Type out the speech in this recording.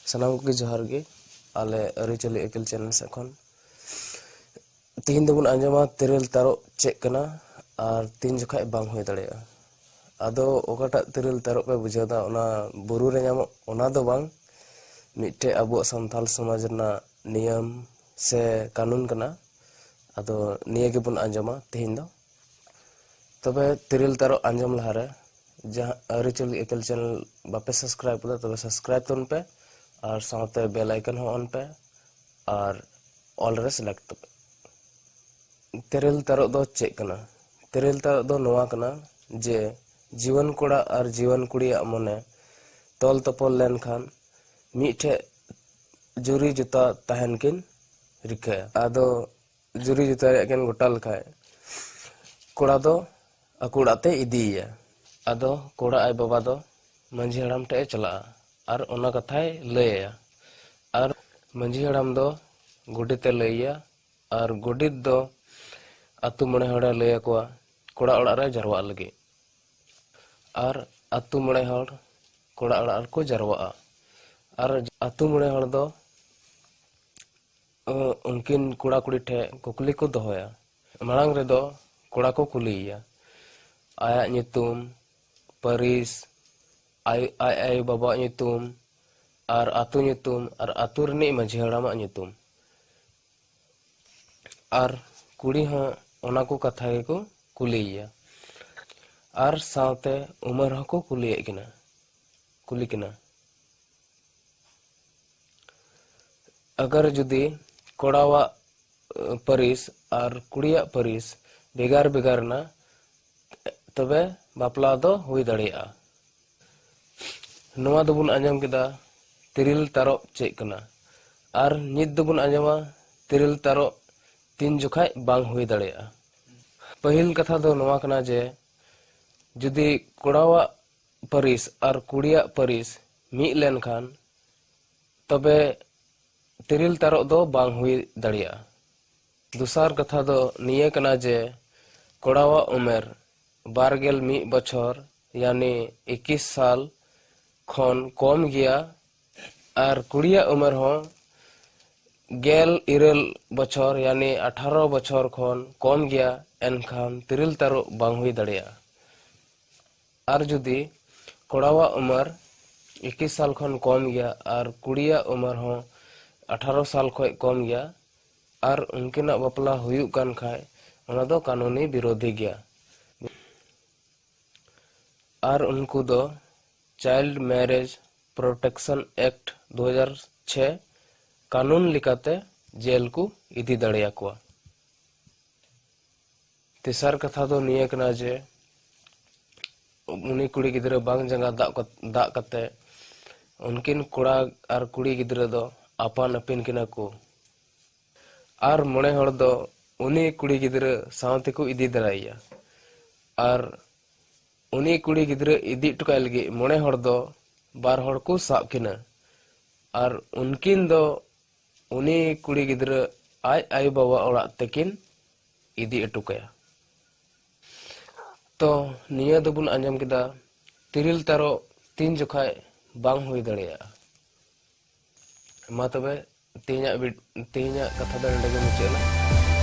सानाम को जोहार गे आले अरिचली एकिल चैनल से खन तीन दबन आंजमा तिरल तारो चेक कना और तीन जखा बांग होय दाड़ेया आदो ओकाटा तिरल तारो पे बुझादा ओना बुरु रे ᱧᱟᱢᱚᱜ ओना दो बांग मिट्टे अबो संथाल समाज रना नियम से कानून कना आदो निये गे बन आंजमा तीन दो तबे तिरल तारो आंजम लहारे जहां अरिचली एकिल चैनल बापे सब्सक्राइब कदा तबे सब्सक्राइब तन पे और साथे बेल आइकन हो ऑन पे और ऑल रे सिलेक्ट पे तिरल तारो दो चेक कना तिरल तारो दो नोवा कना जे जीवन कोड़ा और जीवन कुड़िया मने तोल तपल लेन खान मिठे जुरी जुता तहन किन रिखे आदो जुरी जुता केन गोटा लखाय कोड़ा दो अकुड़ाते इदीया आदो कोड़ा आय बाबा दो मंझी हड़ाम टे चला और ओना कथाय लैया और मंझी हड़ाम दो गुडिते लैया और गुडित दो अतु मणे हड़ा लैया कोआ कोड़ा ओड़ा रे जरवा लगी और अतु मणे हड़ कोड़ा ओड़ा को जरवा और अतु मणे हड़ दो उनकिन कोड़ा कुड़ी ठे कुकली को दोहोया मांग रे दो कोड़ा को कुलिया आया नितुम परिस आई बाबा नितुम और अतु रनी माझी हड़ामा नितुम और कुड़ी हाँ ओना को कथा के को कुलिया और साथे उमर हाँ को कुली किना अगर जुदी कोड़ावा परिस और कुड़िया परिस बेगार बेगार ना तबे बापला दो हुई दाड़िया नवा दोबुन आंजम केदा तिरल तारो चेक कना और नित दोबुन आंजमा तिरल तारो तीन जुखाय बांग हुई दाड़िया पहिल कथा दो नवा कना जे जुदी कोड़ावा परिस और कुड़िया परिस मी लेन खान तबे तिरल तारो दो बांग हुई दाड़िया दूसर कथा दो निये कना जे कोड़ावा उमेर 12 बछर यानी 21 साल खन कम गया और कुड़िया उमर हो 11 बछर यानी 18 बछर खन कम गया एनखान तिरल तारो बांग हुई दाड़िया और जुदी कोड़ावा उमर 21 साल खन कम गया और कुड़िया उमर हो 18 साल खय कम गया और उनकिना बापला हुयुक कान खाय ओना दो कानूनी विरोधी गया और उनको दो चाइल्ड मैरिज प्रोटेक्शन एक्ट 2006 कानून लिकाते जेल को इदी दाड़िया कोआ तेसर कथा दो निये कना जे उनी कुड़ी गिद्रा बांग जंगा दाग कते उनकिन कोड़ा और कुड़ी गिद्रा दो आपान अपिन किना को और मणे हड़ दो उनी कुड़ी गिद्रा सावते को इदी दाड़ाइया और उनी कुड़ी गिद्रा इदी टुकाय लगी मणे हड़ दो बार हड़ को साब किना और उनकिन दो उनी कुड़ी गिद्रा आई बाबा ओड़ा तकिन इदी अटुकाया तो निया दोबुन आंजम केदा तिरल तारो तीन जुखाय बांग हुई दाड़िया मा तबे तेहना कथा दो मुचाद।